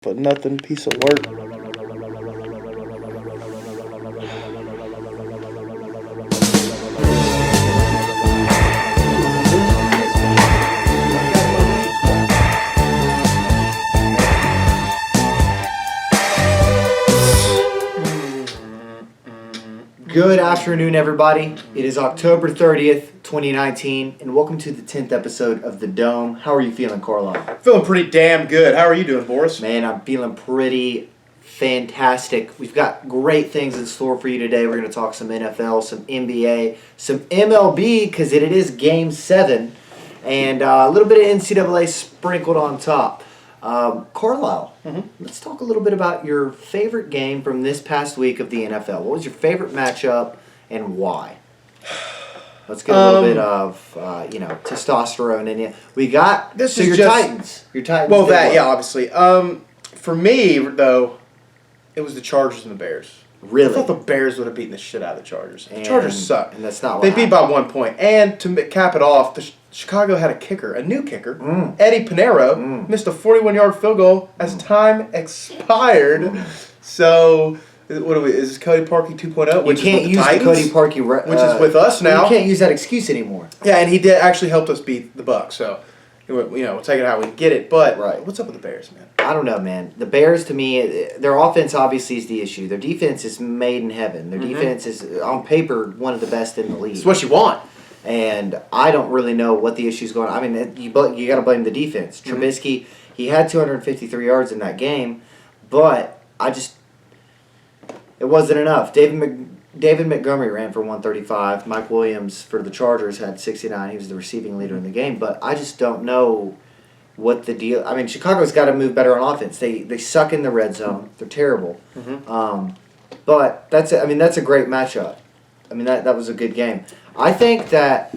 But nothing, piece of work. Good afternoon, everybody. It is October 30th, 2019, and welcome to the 10th episode of The Dome. How are you feeling, Carlisle? Feeling pretty damn good. How are you doing, Boris? Man, I'm feeling pretty fantastic. We've got great things in store for you today. We're going to talk some NFL, some NBA, some MLB, because it is Game 7, and a little bit of NCAA sprinkled on top. Carlisle, let's talk a little bit about your favorite game from this past week of the NFL. What was your favorite matchup and why? Let's get a little bit of, testosterone in you. We got your Titans. Your Titans. Well, obviously. For me, though, it was the Chargers and the Bears. Really? I thought the Bears would have beaten the shit out of the Chargers. The And- Chargers suck. and that's not what They beat happened. by 1 point. And to cap it off, Chicago had a kicker, a new kicker. Mm. Eddie Pinero missed a 41-yard field goal as time expired. So, what are we? Is this Cody Parkey 2.0? You can't use the Cody Parkey, which is with us now. You can't use that excuse anymore. Yeah, and he did actually help us beat the Bucs. So, we'll take it how we can get it. But Right. what's up with the Bears, man? I don't know, man. The Bears, to me, their offense obviously is the issue. Their defense is made in heaven. Their defense is, on paper, one of the best in the league. It's what you want. And I don't really know what the issue's going on. I mean, you got to blame the defense. Trubisky, he had 253 yards in that game, but it wasn't enough. David Montgomery ran for 135. Mike Williams for the Chargers had 69. He was the receiving leader in the game, but I just don't know what the deal. I mean, Chicago's got to move better on offense. They suck in the red zone. They're terrible. But that's it. I mean, that's a great matchup. I mean, that was a good game. I think that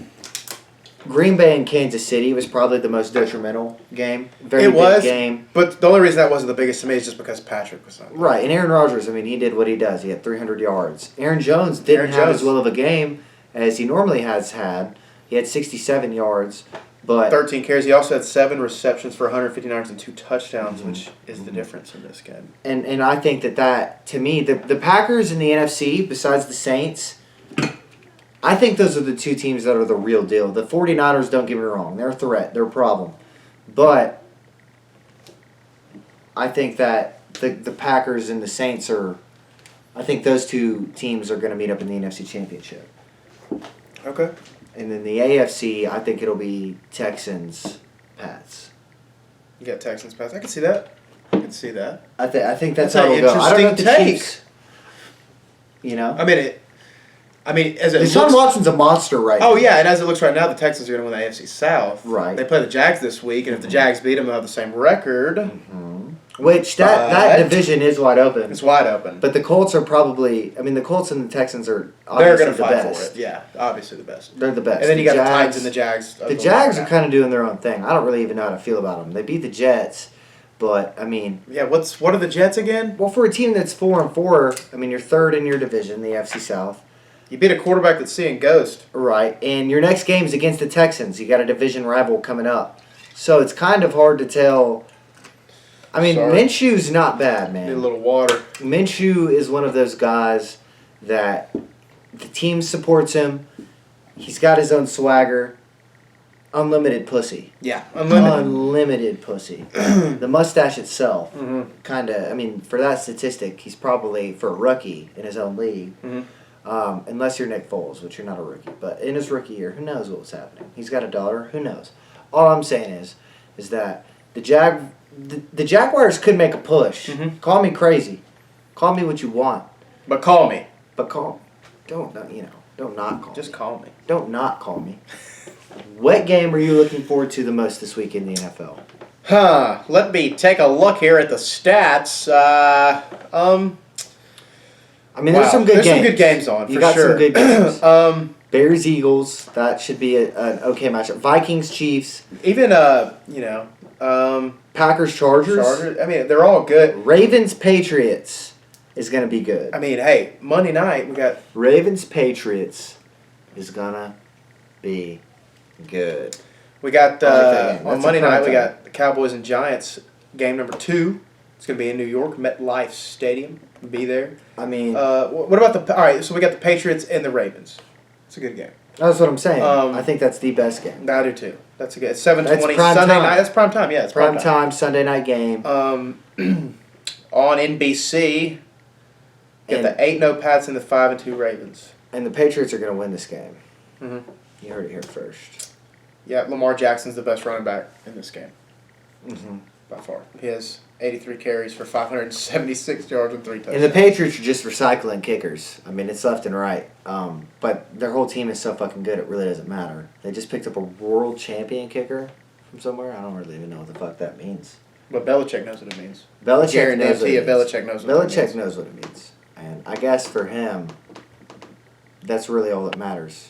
Green Bay and Kansas City was probably the most detrimental game. Very big game. But the only reason that wasn't the biggest to me is just because Patrick was on. Right, and Aaron Rodgers, I mean, he did what he does. He had 300 yards. Aaron Jones didn't have as well of a game as he normally has had. He had 67 yards, but 13 carries. He also had 7 receptions for 150 yards and 2 touchdowns, which is the difference in this game. And I think that to me, the Packers and the NFC, besides the Saints, I think those are the two teams that are the real deal. The 49ers, don't get me wrong, they're a threat, they're a problem. But I think that the Packers and the Saints I think those two teams are going to meet up in the NFC Championship. Okay. And then the AFC, I think it'll be Texans, Pats. You got Texans pass. I can see that. I think that's That's how an it'll go. I don't know if the interesting take. Chiefs, you know. I mean, as it Deshaun looks. Watson's a monster right now. Oh yeah, and as it looks right now, the Texans are going to win the AFC South. Right. They play the Jags this week, and if the Jags beat them, they'll have the same record. Which that division is wide open. It's wide open. But the Colts are probably. I mean, the Colts and the Texans are They're obviously going to the fight best. for it. Yeah, obviously the best. They're the best. And then you got the Jags, Titans and the Jags. The Jags are kind of doing their own thing. I don't really even know how to feel about them. They beat the Jets, but I mean. Yeah. What are the Jets again? Well, for a team that's 4-4, I mean, you're third in your division, the AFC South. You beat a quarterback that's seeing ghost. Right, and your next game is against the Texans. You got a division rival coming up, so it's kind of hard to tell. I mean, Minshew's not bad, man. Need a little water. Minshew is one of those guys that the team supports him. He's got his own swagger. Unlimited pussy. Yeah, unlimited. Unlimited pussy. The mustache itself, kind of. I mean, for that statistic, he's probably for a rookie in his own league. Unless you're Nick Foles, which you're not a rookie. But in his rookie year, who knows what was happening? He's got a daughter. Who knows? All I'm saying is that the Jaguars could make a push. Call me crazy. Call me what you want. But call me. But don't not call Just me. call me. Don't not call me. What game are you looking forward to the most this week in the NFL? Let me take a look here at the stats. I mean, there's some good games. There's some good games on, You for got sure. some good games. Bears, Eagles, that should be an okay matchup. Vikings, Chiefs. Even, Packers, Chargers. I mean, they're all good. Ravens, Patriots is going to be good. I mean, hey, Monday night, we got... Ravens, Patriots is going to be good. We got, I like that game. on That's Monday a prime night, we time. got the Cowboys and Giants, game number 2. It's going to be in New York, MetLife Stadium. Be there. I mean, What about all right, so we got the Patriots and the Ravens. It's a good game. that's what I'm saying. Um, I think that's the best game. I do too. That's a good. It's 7:20 That's prime Sunday time. night. That's prime time. Yeah, it's Prime time Sunday night game. On NBC, got And- the 8-0 Pats and the 5-2 Ravens. And the Patriots are going to win this game. Mm-hmm. You heard it here first. Yeah, Lamar Jackson's the best running back in this game Mm-hmm. by far. He has 83 carries for 576 yards and 3 touchdowns. And the Patriots are just recycling kickers. I mean, it's left and right. But their whole team is so fucking good, it really doesn't matter. They just picked up a world champion kicker from somewhere. I don't really even know what the fuck that means. But Belichick knows what it means. Belichick knows what Guarantee it you means. Belichick knows what it means. Belichick knows what it means. And I guess for him, that's really all that matters.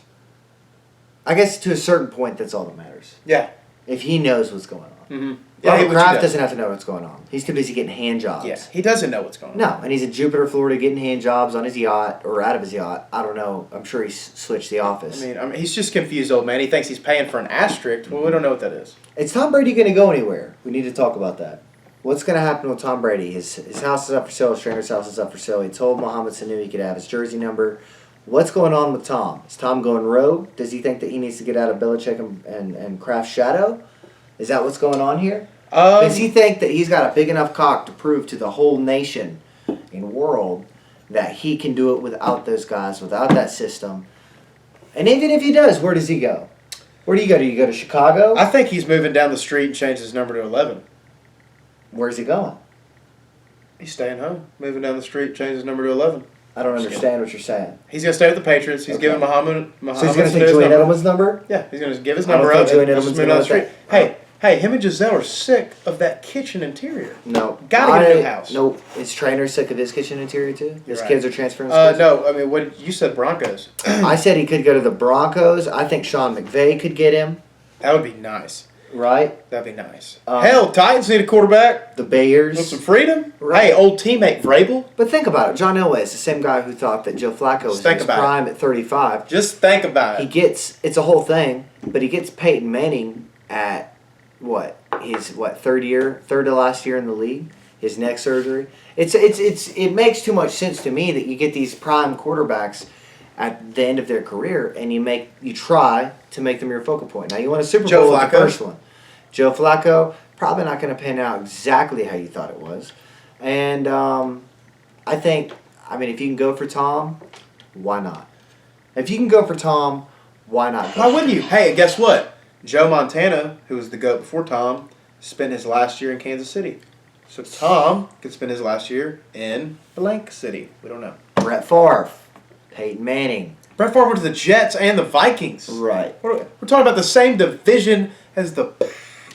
I guess to a certain point, that's all that matters. Yeah. If he knows what's going on. Mm-hmm. Robert Kraft doesn't have to know what's going on. He's too busy getting hand jobs. Yeah, he doesn't know what's going on. No, and he's in Jupiter, Florida, getting hand jobs on his yacht or out of his yacht. I don't know. I'm sure he's switched the office. I mean, he's just confused, old man. He thinks he's paying for an asterisk. Well, we don't know what that is. Is Tom Brady going to go anywhere? We need to talk about that. What's going to happen with Tom Brady? His house is up for sale. His trainer's house is up for sale. He told Mohamed Sanu he could have his jersey number. What's going on with Tom? Is Tom going rogue? Does he think that he needs to get out of Belichick and Kraft's shadow? Is that what's going on here? Does he think that he's got a big enough cock to prove to the whole nation and world that he can do it without those guys, without that system? And even if he does, where does he go? Where do you go? Do you go to Chicago? I think he's moving down the street and changed his number to 11. Where's he going? He's staying home. Moving down the street, changed his number to 11. I don't understand what you're saying. He's going to stay with the Patriots. He's Okay. giving Muhammad So he's going to Sanu take his Julian number. Edelman's number? Yeah, he's going to give his I don't number think up Julian and Edelman's just move gonna down the let street. that- Hey, him and Giselle are sick of that kitchen interior. No. Gotta get a new house. No. Is Trainer sick of his kitchen interior too? His right. kids are transferring schools? No, I mean, what you said Broncos. I said he could go to the Broncos. I think Sean McVay could get him, That would be nice. right? That'd be nice. Um, Hell, Titans need a quarterback The with Bears. some freedom. Right. Hey, old teammate Vrabel. But think about it. John Elway is the same guy who thought that Joe Flacco was in think his about it. prime at 35. Just think about He it. gets, it's a whole thing, but he gets Peyton Manning at his third to last year in the league, his neck surgery. It makes too much sense to me that you get these prime quarterbacks at the end of their career and you try to make them your focal point. Now you want a Super Joe Bowl with the Flacco? first one. Joe Flacco, probably not going to pan out exactly how you thought it was. And I think, if you can go for Tom, why not? If you can go for Tom, why not? Why wouldn't you? Hey, guess what? Joe Montana, who was the GOAT before Tom, spent his last year in Kansas City. So Tom could spend his last year in blank city. We don't know. Brett Favre, Peyton Manning. Brett Favre went to the Jets and the Vikings. Right. We're talking about the same division as the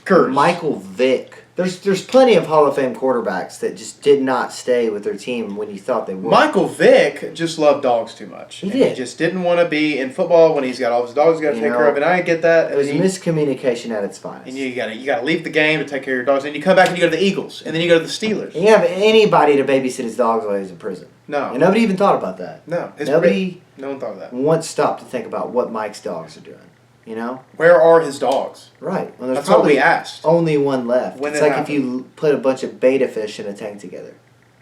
Packers. Michael Vick. There's plenty of Hall of Fame quarterbacks that just did not stay with their team when you thought they would. Michael Vick just loved dogs too much. He And did. He just didn't want to be in football when he's got all his dogs he's got to You take know, care of, and I get that. It was And miscommunication at its finest. and you gotta leave the game to take care of your dogs, and you come back and you go to the Eagles, and then you go to the Steelers. And you have anybody to babysit his dogs while he's in prison. No, And nobody even thought about that. no, Nobody no one thought of that. once stopped to think about what Mike's dogs are doing. You know? Where are his dogs? Right. Well, there's That's what probably we asked. only one left. When It's it like happened. if you put a bunch of beta fish in a tank together.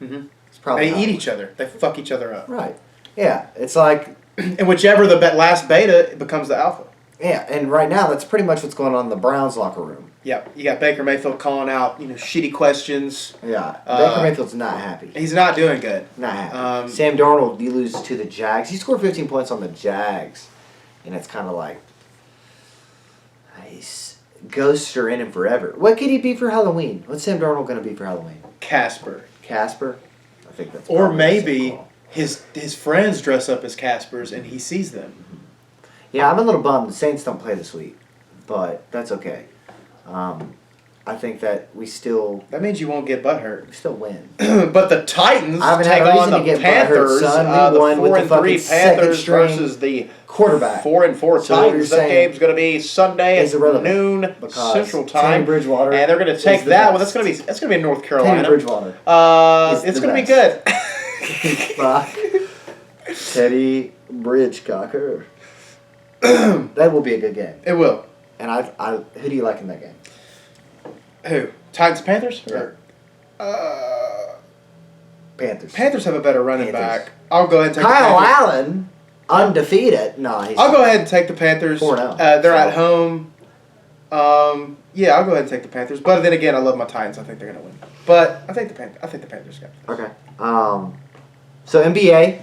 Mhm. It's probably They how eat it each other. They fuck each other up. Right. Yeah. It's like, And whichever the last beta becomes the alpha. yeah, and right now that's pretty much what's going on in the Browns locker room. Yeah, you got Baker Mayfield calling out, shitty questions. Yeah. Uh, Baker Mayfield's not happy. He's not doing good. Not happy. Um, Sam Darnold, you lose to the Jags. He scored 15 points on the Jags. And it's kind of like, nice. Ghosts are in him forever. What could he be for Halloween? What's Sam Darnold going to be for Halloween? Casper. Casper? I think that's Or probably the same maybe call. his friends dress up as Caspers and he sees them. Yeah, I'm a little bummed. The Saints don't play this week. But that's okay. I think that we still That means you won't get butthurt. win. But the Titans I haven't take had a on reason the to get Panthers. butthurt, son. We The won with the 4-3 fucking second Panthers string versus the Quarterback. 4-4 So what you're Titans. That saying game's going to be Sunday is at irrelevant noon because Central Teddy Time, Bridgewater and they're going to is take the that. Well, best. that's going to be in North Teddy Carolina. Bridgewater. It's is the going to be good. Fuck. Teddy Bridgecocker. That will be a good game. It will. And who do you like in that game? Who? Titans Panthers? Yeah. Or Panthers. Panthers have a better running Panthers. back. I'll go ahead and take Kyle the Panthers. Allen, undefeated. No, he's I'll go ahead and take the Panthers. 4-0. They're So- at home. Yeah, I'll go ahead and take the Panthers. But then again, I love my Titans. I think they're gonna win. But I think the Panthers got this. Okay. So NBA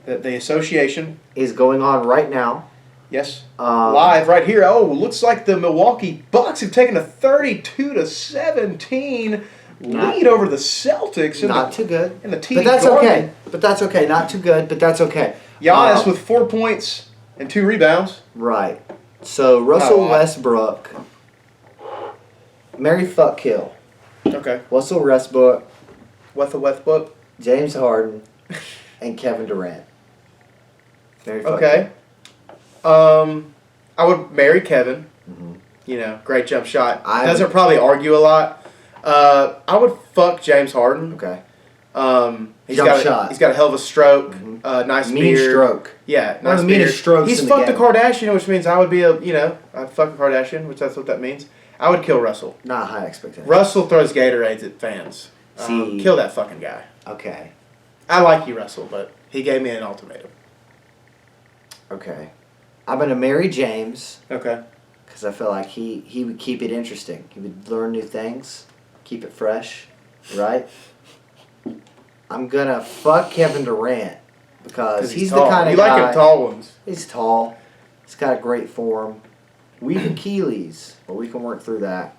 The association, is going on right now. yes, Um, live right here. Oh, looks like the Milwaukee Bucks have taken a 32-17 Not- lead over the Celtics. Not too good. in the TD But that's Garden. okay. But that's okay. Not too good, but that's okay. Giannis with 4 points and 2 rebounds. Right. So Russell Not a lot. Westbrook, Mary fuck kill. Okay. Russell Westbrook, What the Westbrook? James Harden, and Kevin Durant. Mary fuck Okay. I would marry Kevin. Mhm. You know, great jump shot. I Doesn't would- probably argue a lot. I would fuck James Harden. kill. Okay. He's Jump got shot. He's got a hell of a stroke. Mhm. Nice Mean beard. stroke. Yeah, One nice of the meanest beard. strokes He's in the fucked a game. Kardashian, which means I would be I'd fuck a Kardashian, which that's what that means. I would kill Russell. Not high expectations. Russell throws Gatorades at fans. See- Kill that fucking guy. Okay. I like you, Russell, but he gave me an ultimatum. Okay. I'm gonna marry James Okay. because I feel like he would keep it interesting. He would learn new things, keep it fresh, right? I'm gonna fuck Kevin Durant because he's the tall. kind of you guy. like him tall ones. He's tall. He's got a great form. Weak Achilles, but we can work through that.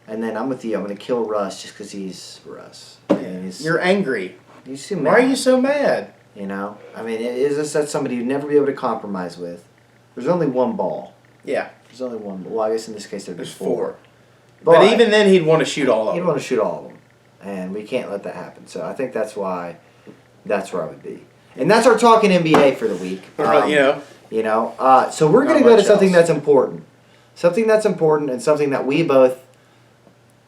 And then I'm with you. I'm gonna kill Russ just because he's Russ. And he's, You're angry. he's too Why are mad, you so mad? You know, I mean, is this that somebody you'd never be able to compromise with? There's only one ball. Yeah, There's only one. Well, I guess in this case there's there's four. 4. But even then, he'd want to shoot all of you'd them. want to shoot all of them, and we can't let that happen. So I think that's why. That's where I would be. And that's our talking NBA for the week. You know, So we're Not going to go to much something else. that's important. Something that's important and something that we both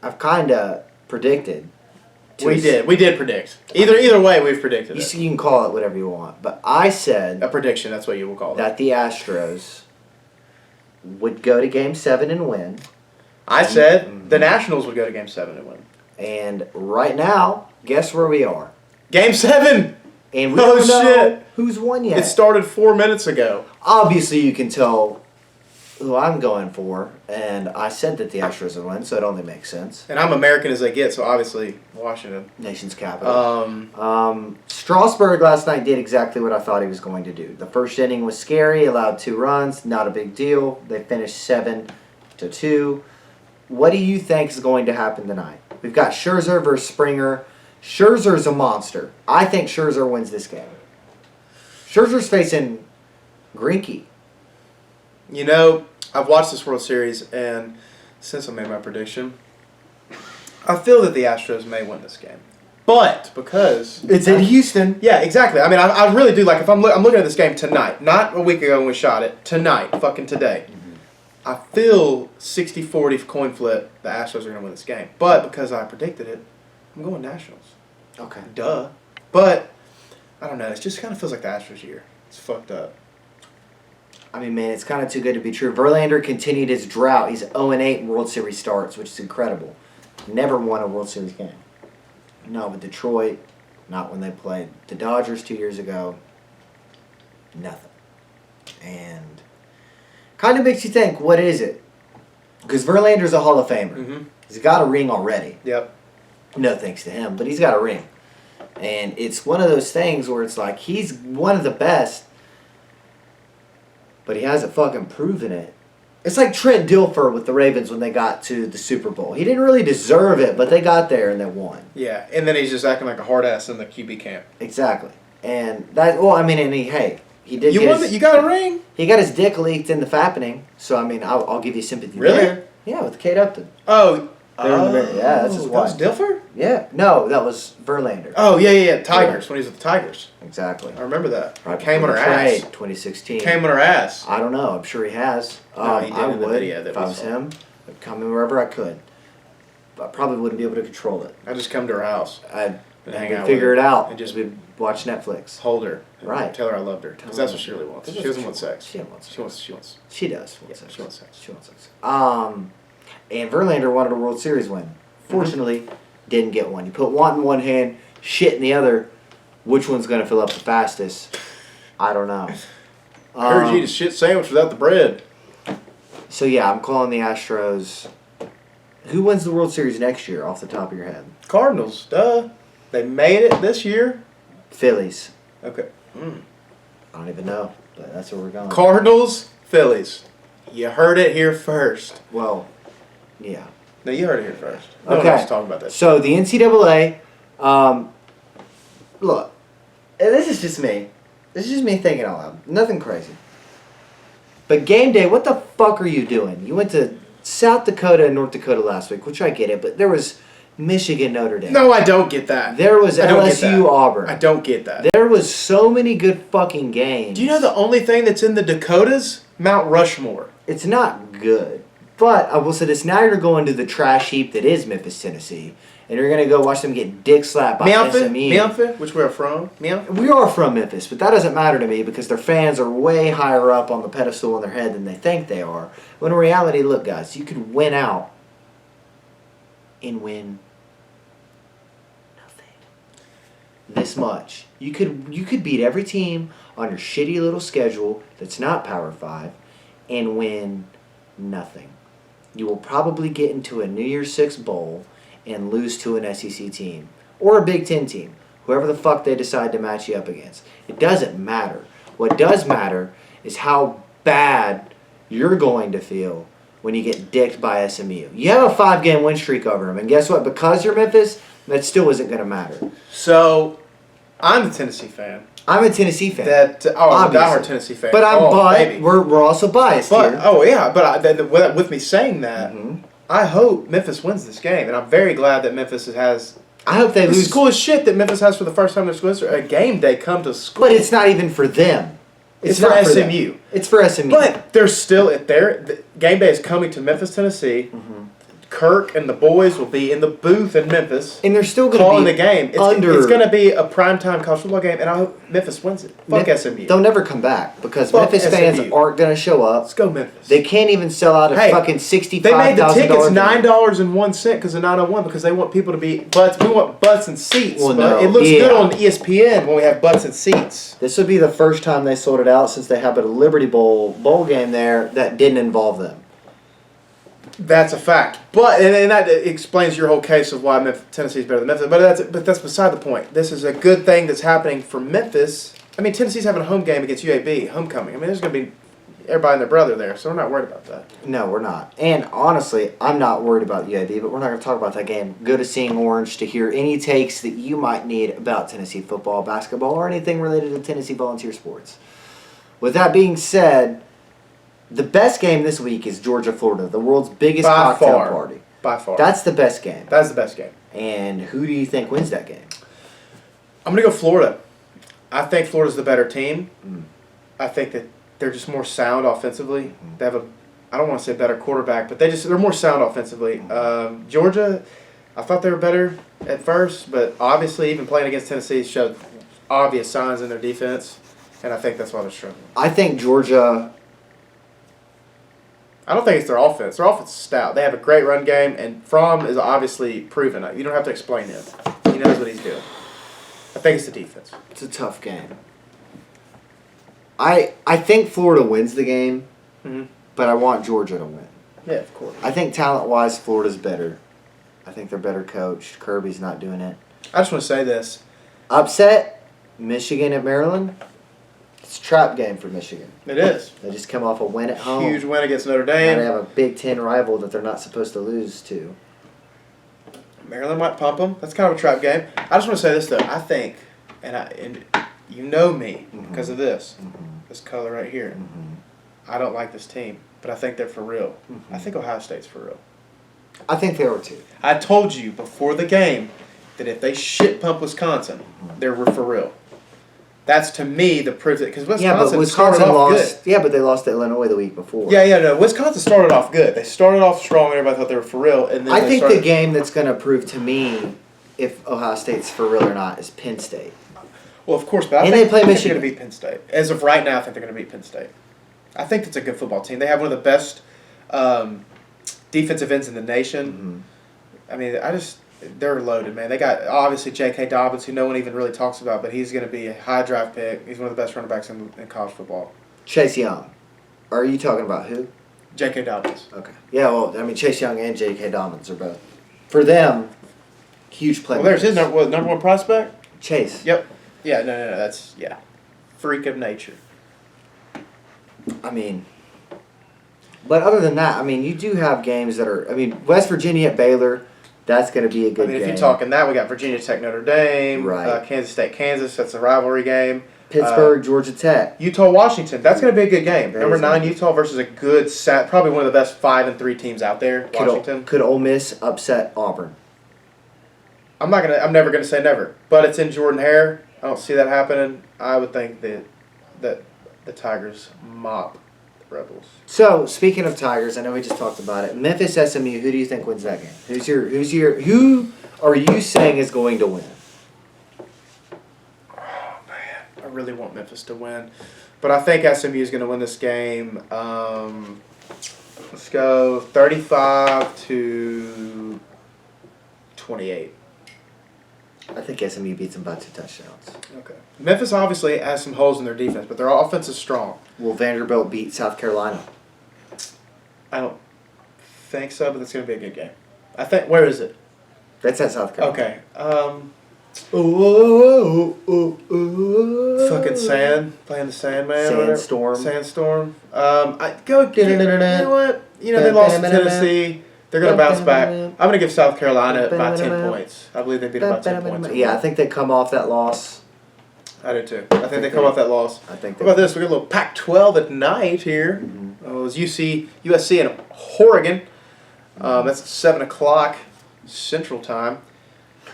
have kind of predicted. we did predict. Either way, we've predicted You it. see, you can call it whatever you want. But I said A prediction. That's what you will call it. that the Astros would go to Game 7 and win. I said Mhm. the Nationals would go to Game 7 and win. And right now, guess where we are? Game 7. And we Oh, don't know shit. who's won yet. It started 4 minutes ago. Obviously, you can tell who I'm going for, and I said that the Astros would win, so it only makes sense. And I'm American as they get, so obviously Washington. Nation's capital. Strasburg last night did exactly what I thought he was going to do. The first inning was scary, allowed 2 runs, not a big deal. They finished 7-2. What do you think is going to happen tonight? We've got Scherzer versus Springer. Scherzer's a monster. I think Scherzer wins this game. Scherzer's facing Greinke. You know, I've watched this World Series, and since I made my prediction, I feel that the Astros may win this game. But because It's in Houston. yeah, exactly. I mean, I really do like if I'm looking at this game tonight, not a week ago when we shot it. Tonight, fucking today. I feel 60-40 coin flip. The Astros are going to win this game. But because I predicted it, I'm going Nationals. Okay. Duh. But I don't know. It just kind of feels like the Astros year. It's fucked up. I mean, man, it's kind of too good to be true. Verlander continued his drought. He's 0-8 in World Series starts, which is incredible. Never won a World Series game. Not with Detroit. Not when they played the Dodgers 2 years ago. Nothing. And kind of makes you think, what is it? Because Verlander's a Hall of Famer. Mm-hmm. He's got a ring already. Yep. No thanks to him, but he's got a ring. And it's one of those things where it's like, he's one of the best, but he hasn't fucking proven it. It's like Trent Dilfer with the Ravens when they got to the Super Bowl. He didn't really deserve it, but they got there and they won. Yeah, and then he's just acting like a hard ass in the QB camp. Exactly. And that, well, I mean, and he did You get won. his, You got a ring. he got his dick leaked in the fappening, so I mean, I'll give you sympathy Really? there. Yeah, with Kate Upton. Oh. They were in the very- yeah, that's his that was wife. Dilfer? Yeah. No, that was Verlander. Oh, yeah. Tigers, when he was with the Tigers. Exactly. I remember that. Right Came on before her the trade, ass. 2016. Came on her ass. I don't know. I'm sure he has. No, he did I in the would video that if we I was saw. him. I'd come in wherever I could. But I probably wouldn't be able to control it. I just come to her house, I'd And hang we'd out figure with it her. out And just- we'd watch Netflix. hold her, and Right. tell her I loved her, because that's what she really wants. She doesn't want sex. She doesn't want sex. She wants. She does. Want Yeah, sex. she wants sex. She wants sex. And Verlander wanted a World Series win. Fortunately, didn't get one. You put want in one hand, shit in the other. Which one's going to fill up the fastest? I don't know. I heard you eat a shit sandwich without the bread. So, yeah, I'm calling the Astros. Who wins the World Series next year off the top of your head? Cardinals, duh. They made it this year. Phillies. Okay. I don't even know, but that's where we're going. Cardinals, Phillies. You heard it here first. Well, yeah. No, you heard it here first. No Okay. one else is talking about that. So the NCAA, look, and this is just me. This is just me thinking out loud. Nothing crazy. But game day, what the fuck are you doing? You went to South Dakota and North Dakota last week, which I get it, but there was Michigan, Notre Dame. No, I don't get that. There was I don't get LSU, that. Auburn. I don't get that. There was so many good fucking games. Do you know the only thing that's in the Dakotas? Mount Rushmore. It's not good. But I will say this, now you're going to the trash heap that is Memphis, Tennessee, and you're going to go watch them get dick slapped by SMU. Memphis, which we're from. We are from Memphis, but that doesn't matter to me because their fans are way higher up on the pedestal in their head than they think they are. When in reality, look, guys, you could win out and win nothing. This much. You could beat every team on your shitty little schedule that's not Power 5 and win nothing. You will probably get into a New Year's Six bowl and lose to an SEC team or a Big Ten team, whoever the fuck they decide to match you up against. It doesn't matter. What does matter is how bad you're going to feel when you get dicked by SMU. You have a 5-game win streak over them, and guess what? Because you're Memphis, that still isn't going to matter. So, I'm a Tennessee fan. I'm a Tennessee fan. I'm a obviously. diehard Tennessee fan. But baby. we're also biased here. Oh yeah, but with me saying that, I hope Memphis wins this game, and I'm very glad that Memphis has. I hope they This lose. is cool as shit that Memphis has for the first time in their school history a game day come to school. But it's not even for them. It's for not SMU. them. It's for SMU. But they're still at the game day is coming to Memphis, Tennessee. Kirk and the boys will be in the booth in Memphis. And they're still going calling to the be game. It's going to be a primetime college football game, and I hope Memphis wins it. Fuck SMU. They'll never come back because Fuck Memphis fans SMU. aren't going to show up. Let's go Memphis. They can't even sell out a fucking $65,000. They made the tickets $9.01 because of 901 because they want people to be butts. We want butts and seats. Well, but no, it looks yeah. good on ESPN when we have butts and seats. This would be the first time they sold it out since they have a Liberty Bowl game there that didn't involve them. That's a fact. But and that explains your whole case of why Tennessee's better than Memphis. But that's beside the point. This is a good thing that's happening for Memphis. I mean, Tennessee's having a home game against UAB, homecoming. I mean, there's going to be everybody and their brother there, so we're not worried about that. No, we're not. And honestly, I'm not worried about UAB, but we're not going to talk about that game. Go to Seeing Orange to hear any takes that you might need about Tennessee football, basketball, or anything related to Tennessee volunteer sports. With that being said, the best game this week is Georgia-Florida, the world's biggest cocktail party. By far. That's the best game. That's the best game. And who do you think wins that game? I'm going to go Florida. I think Florida's the better team. I think that they're just more sound offensively. They have I don't want to say better quarterback, but they're more sound offensively. Georgia, I thought they were better at first, but obviously even playing against Tennessee showed obvious signs in their defense, and I think that's why they're struggling. I think Georgia... I don't think it's their offense. Their offense is stout. They have a great run game, and Fromm is obviously proven. You don't have to explain him. He knows what he's doing. I think it's the defense. It's a tough game. I think Florida wins the game, but I want Georgia to win. Yeah, of course. I think talent-wise, Florida's better. I think they're better coached. Kirby's not doing it. I just want to say this. Upset, Michigan at Maryland. It's a trap game for Michigan. It is. They just come off a win at home. Huge win against Notre Now Dame. they have a Big Ten rival that they're not supposed to lose to. Maryland might pump them. That's kind of a trap game. I just want to say this, though. I think, and you know me because of this color right here. I don't like this team, but I think they're for real. I think Ohio State's for real. I think they are too. I told you before the game that if they shit pump Wisconsin, they're for real. That's to me the proof that because Wisconsin started off lost. good. Yeah, but they lost to Illinois the week before. No. Wisconsin started off good. They started off strong, and everybody thought they were for real. And then I think the game that's going to prove to me if Ohio State's for real or not is Penn State. Well, of course, but I And think they play they're Michigan. going to beat Penn State. As of right now, I think they're going to beat Penn State. I think it's a good football team. They have one of the best defensive ends in the nation. I mean, they're loaded, man. They got obviously J.K. Dobbins, who no one even really talks about, but he's going to be a high draft pick. He's one of the best running backs in college football. Chase Young. Are you talking about who? J.K. Dobbins. Okay. Yeah, well, I mean, Chase Young and J.K. Dobbins are both. For them, huge play. Well, there's his number one prospect. Chase. Yep. Yeah, no. That's, freak of nature. I mean, but other than that, I mean, you do have games that are, I mean, West Virginia at Baylor, that's going to be a good game. If you're talking that, we got Virginia Tech, Notre Dame, Right. Kansas State, Kansas. That's a rivalry game. Pittsburgh, Georgia Tech. Utah, Washington. That's going to be a good game. That Number is 9 Utah versus a good set, probably one of the best 5-3 teams out there. Washington. Could Ole Miss upset Auburn? I'm never gonna say never, but it's in Jordan Hare. I don't see that happening. I would think that the Tigers mop the Rebels. So, speaking of Tigers, I know we just talked about it. Memphis SMU, who do you think wins that game? Who are you saying is going to win? Oh man, I really want Memphis to win, but I think SMU is gonna win this game. Let's go 35-28. I think SMU beats them by 2 touchdowns. Okay. Memphis obviously has some holes in their defense, but their offense is strong. Will Vanderbilt beat South Carolina? I don't think so, but it's going to be a good game. I think. Where is it? That's at South Carolina. Okay. Fucking sand, playing the Sandman. or whatever. Sandstorm. Sandstorm. You know what? They lost to Tennessee. They're going to bounce back. I'm going to give South Carolina by 10 points. I believe they beat them by 10 points. Yeah, I think they come off that loss. I do too. I think they come off that loss. I think. What about this? We got a little Pac-12 at night here. It was USC and Oregon. That's at 7 o'clock Central Time.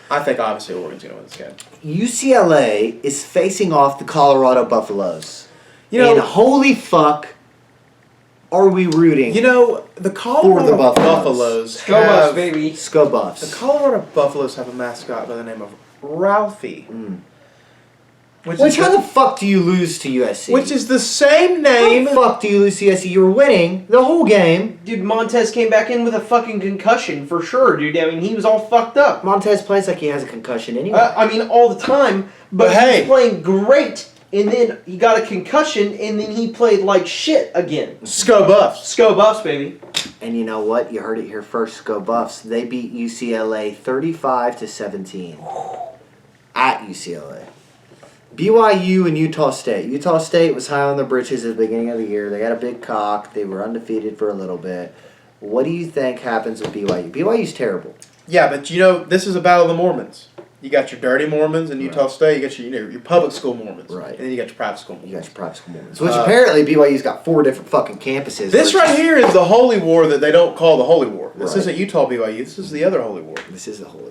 I think obviously Oregon's going to win this game. UCLA is facing off the Colorado Buffaloes. And holy fuck, are we rooting? The Colorado Buffaloes Go Buffs, have, baby. Go Buffs. the Colorado Buffaloes have a mascot by the name of Ralphie. Which how the fuck do you lose to USC? Which is the same How name. the fuck do you lose to USC? You were winning the whole game. Dude, Montez came back in with a fucking concussion for sure, dude. I mean, he was all fucked up. Montez plays like he has a concussion anyway. All the time. But hey. he was playing great, and then he got a concussion, and then he played like shit again. Sco Buffs. Go Buffs, baby. And you know what? You heard it here first. Go Buffs. They beat UCLA 35-17 at UCLA. BYU and Utah State. Utah State was high on the britches at the beginning of the year. They got a big cock. They were undefeated for a little bit. What do you think happens with BYU? BYU's terrible. Yeah, but this is a battle of the Mormons. You got your dirty Mormons in Utah State. You got your public school Mormons. Right. And then you got your private school Mormons. You got your private school Mormons. Which apparently BYU's got 4 different fucking campuses. This right here is the Holy War that they don't call the Holy War. This Right. isn't Utah BYU. This is the other Holy War. This is the whole.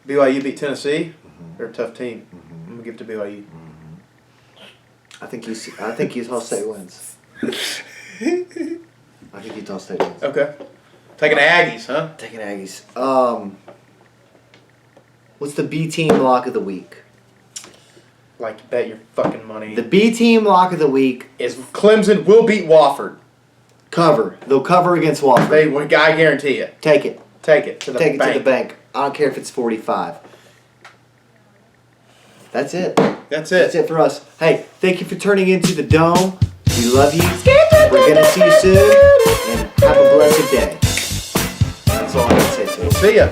BYU beat Tennessee. They're a tough team. I'm gonna give it to BYU. I think Utah State wins. I think Utah State wins. Okay. Taking the Aggies, huh? Taking Aggies. What's the B team lock of the week? Like, bet your fucking money. The B team lock of the week is Clemson will beat Wofford. cover. They'll cover against Wofford. I guarantee you. Take it. Take it to the Take bank. it to the bank. I don't care if it's 45. That's it. That's That's it. it for us. Hey, thank you for turning into the Dome. We love you. We're going to see you soon. And have a blessed day. That's all I can say to you. See ya.